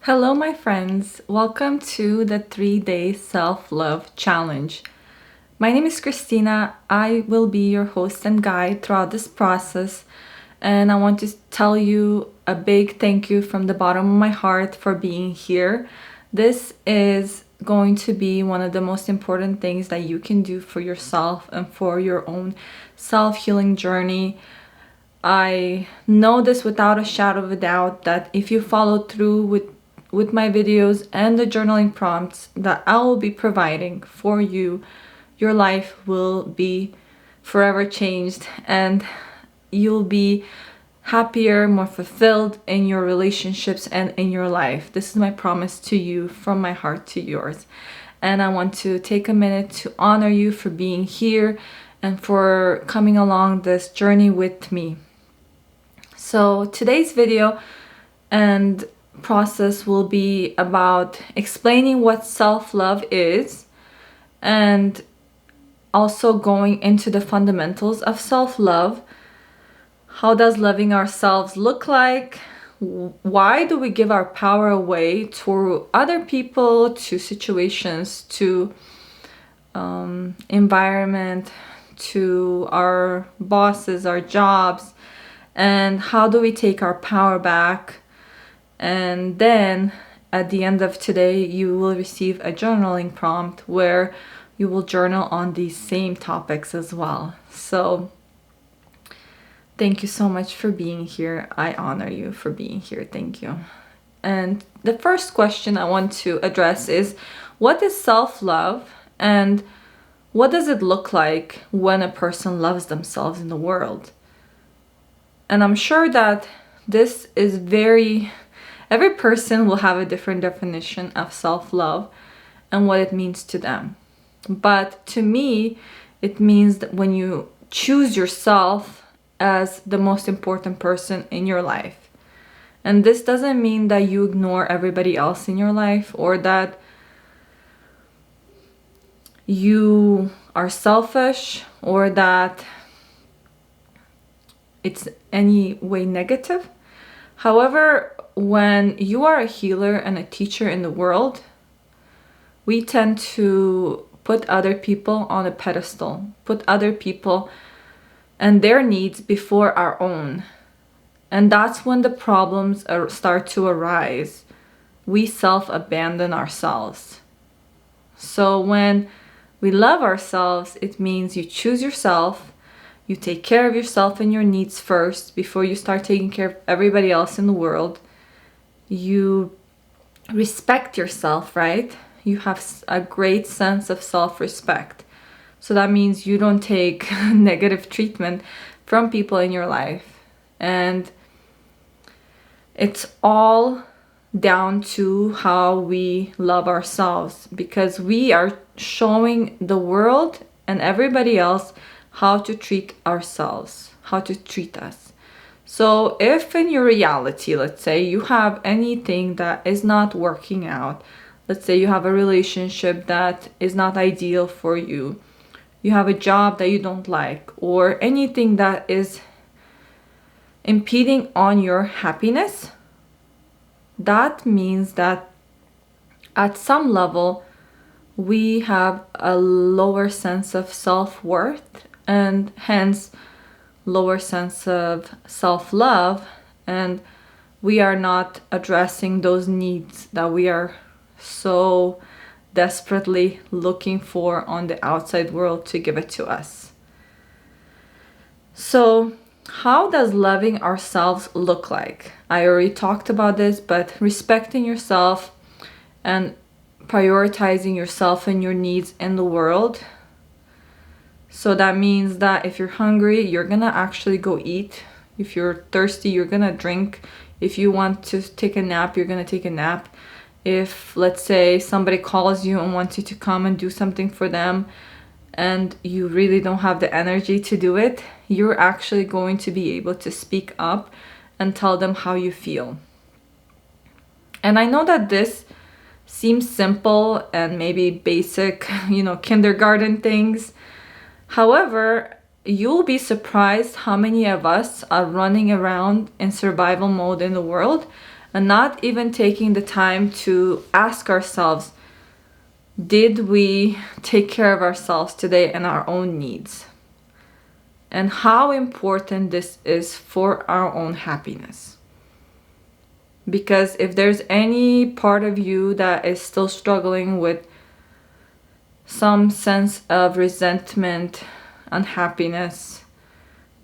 Hello, my friends. Welcome to the 3-day self-love challenge. My name is Christina. I will be your host and guide throughout this process. And I want to tell you a big thank you from the bottom of my heart for being here. This is going to be one of the most important things that you can do for yourself and for your own self-healing journey. I know this without a shadow of a doubt that if you follow through with my videos and the journaling prompts that I will be providing for you, your life will be forever changed and you'll be happier, more fulfilled in your relationships and in your life. This is my promise to you from my heart to yours. And I want to take a minute to honor you for being here and for coming along this journey with me. So today's video and process will be about explaining what self-love is and also going into the fundamentals of self-love. How does loving ourselves look like? Why do we give our power away to other people, to situations, to environment, to our bosses, our jobs, and how do we take our power back? And then at the end of today, you will receive a journaling prompt where you will journal on these same topics as well. So thank you so much for being here. I honor you for being here. Thank you. And the first question I want to address is, what is self-love and what does it look like when a person loves themselves in the world? And I'm sure that this is every person will have a different definition of self-love and what it means to them. But to me, it means that when you choose yourself as the most important person in your life. And this doesn't mean that you ignore everybody else in your life or that you are selfish or that it's any way negative. However, when you are a healer and a teacher in the world, we tend to put other people on a pedestal, put other people and their needs before our own. And that's when the problems start to arise. We self-abandon ourselves. So when we love ourselves, it means you choose yourself, you take care of yourself and your needs first before you start taking care of everybody else in the world. You respect yourself, right? You have a great sense of self-respect. So that means you don't take negative treatment from people in your life. And it's all down to how we love ourselves, because we are showing the world and everybody else how to treat ourselves, how to treat us. So if in your reality, let's say you have anything that is not working out, let's say you have a relationship that is not ideal for you, you have a job that you don't like, or anything that is impeding on your happiness, that means that at some level we have a lower sense of self-worth and hence lower sense of self-love, and we are not addressing those needs that we are so desperately looking for on the outside world to give it to us. So how does loving ourselves look like? I already talked about this, but respecting yourself and prioritizing yourself and your needs in the world. So that means that if you're hungry, you're gonna actually go eat. If you're thirsty, you're gonna drink. If you want to take a nap, you're gonna take a nap. If, let's say, somebody calls you and wants you to come and do something for them and you really don't have the energy to do it, you're actually going to be able to speak up and tell them how you feel. And I know that this seems simple and maybe basic, kindergarten things. However, you'll be surprised how many of us are running around in survival mode in the world and not even taking the time to ask ourselves, did we take care of ourselves today and our own needs? And how important this is for our own happiness. Because if there's any part of you that is still struggling with some sense of resentment, unhappiness,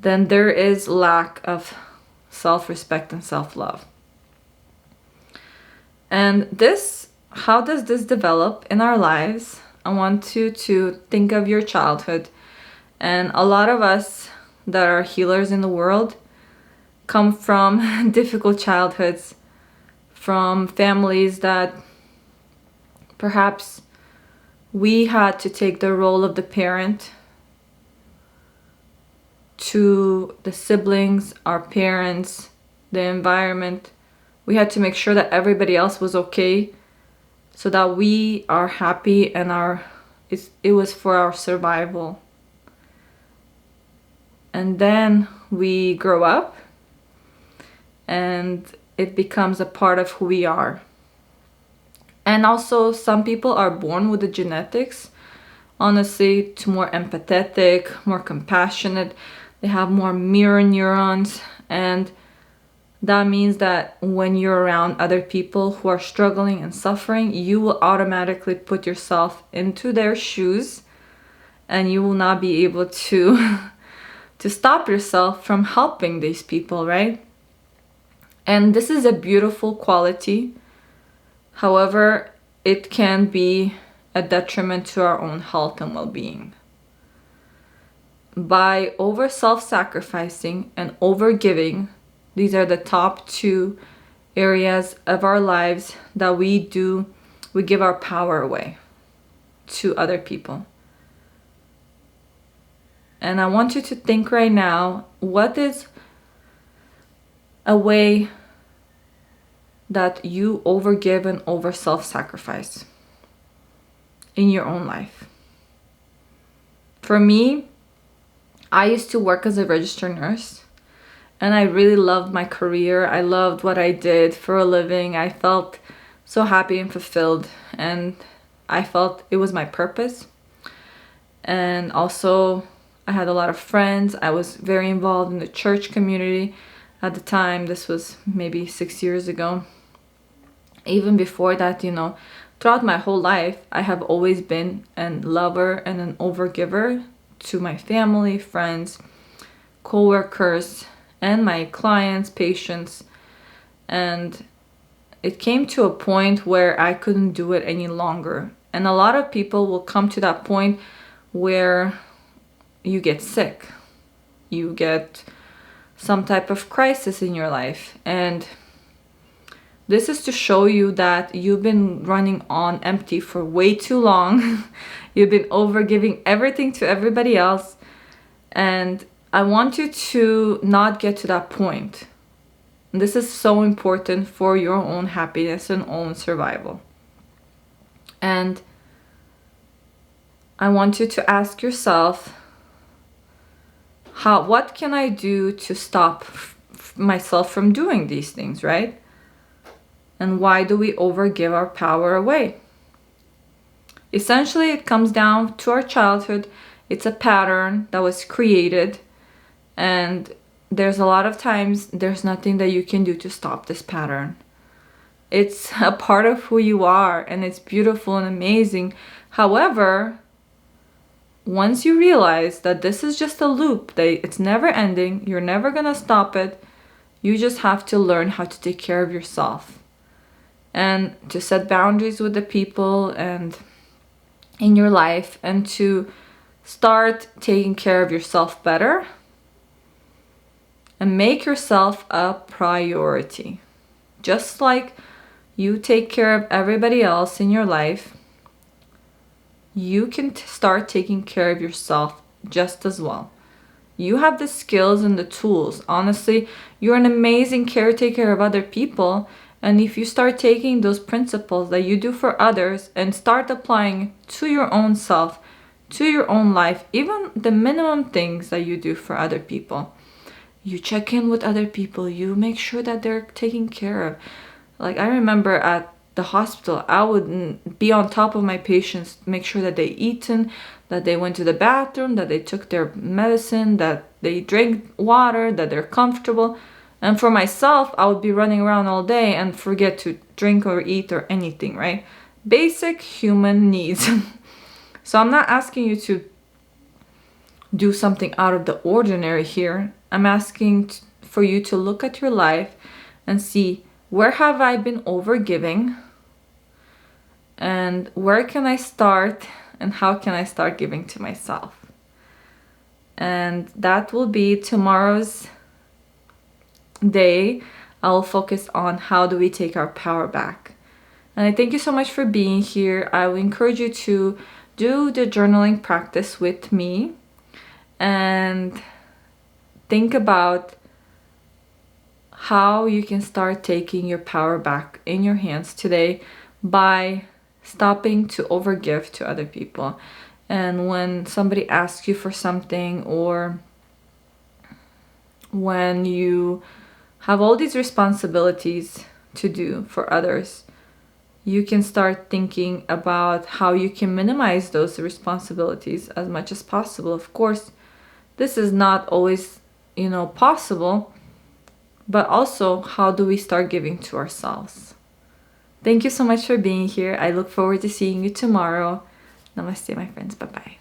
then there is lack of self-respect and self-love. And how does this develop in our lives? I want you to think of your childhood. And a lot of us that are healers in the world come from difficult childhoods, from families that perhaps we had to take the role of the parent to the siblings, our parents, the environment. We had to make sure that everybody else was okay so that we are happy, and it was for our survival. And then we grow up and it becomes a part of who we are. And also some people are born with the genetics, honestly, to more empathetic, more compassionate. They have more mirror neurons, and that means that when you're around other people who are struggling and suffering, you will automatically put yourself into their shoes, and you will not be able to to stop yourself from helping these people, right? And this is a beautiful quality. However, it can be a detriment to our own health and well-being. By over self-sacrificing and over giving, these are the top two areas of our lives that we give our power away to other people. And I want you to think right now, what is a way that you overgive and over self-sacrifice in your own life? For me, I used to work as a registered nurse, and I really loved my career. I loved what I did for a living. I felt so happy and fulfilled, and I felt it was my purpose. And also, I had a lot of friends. I was very involved in the church community at the time. This was maybe 6 years ago. Even before that, throughout my whole life, I have always been a lover and an overgiver to my family, friends, co-workers, and my clients, patients. And it came to a point where I couldn't do it any longer. And a lot of people will come to that point where you get sick, you get some type of crisis in your life, and this is to show you that you've been running on empty for way too long. You've been overgiving everything to everybody else, and I want you to not get to that point. And this is so important for your own happiness and own survival. And I want you to ask yourself, what can I do to stop myself from doing these things, right? And why do we overgive our power away? Essentially, it comes down to our childhood. It's a pattern that was created, and there's a lot of times there's nothing that you can do to stop this pattern. It's a part of who you are, and it's beautiful and amazing. However, once you realize that this is just a loop, that it's never ending, you're never gonna stop it, you just have to learn how to take care of yourself and to set boundaries with the people and in your life, and to start taking care of yourself better and make yourself a priority. Just like you take care of everybody else in your life, you can start taking care of yourself just as well. You have the skills and the tools. Honestly, you're an amazing caretaker of other people. And if you start taking those principles that you do for others and start applying to your own self, to your own life, even the minimum things that you do for other people, you check in with other people, you make sure that they're taken care of. Like, I remember at the hospital, I would be on top of my patients, make sure that they eaten, that they went to the bathroom, that they took their medicine, that they drank water, that they're comfortable. And for myself, I would be running around all day and forget to drink or eat or anything, right? Basic human needs. So I'm not asking you to do something out of the ordinary here. I'm asking for you to look at your life and see, where have I been overgiving? And where can I start? And how can I start giving to myself? And that will be tomorrow's day. I'll focus on how do we take our power back. And I thank you so much for being here. I will encourage you to do the journaling practice with me and think about how you can start taking your power back in your hands today by stopping to overgive to other people. And when somebody asks you for something, or when you have all these responsibilities to do for others, you can start thinking about how you can minimize those responsibilities as much as possible. Of course, this is not always, possible, but also, how do we start giving to ourselves? Thank you so much for being here. I look forward to seeing you tomorrow. Namaste, my friends. Bye-bye.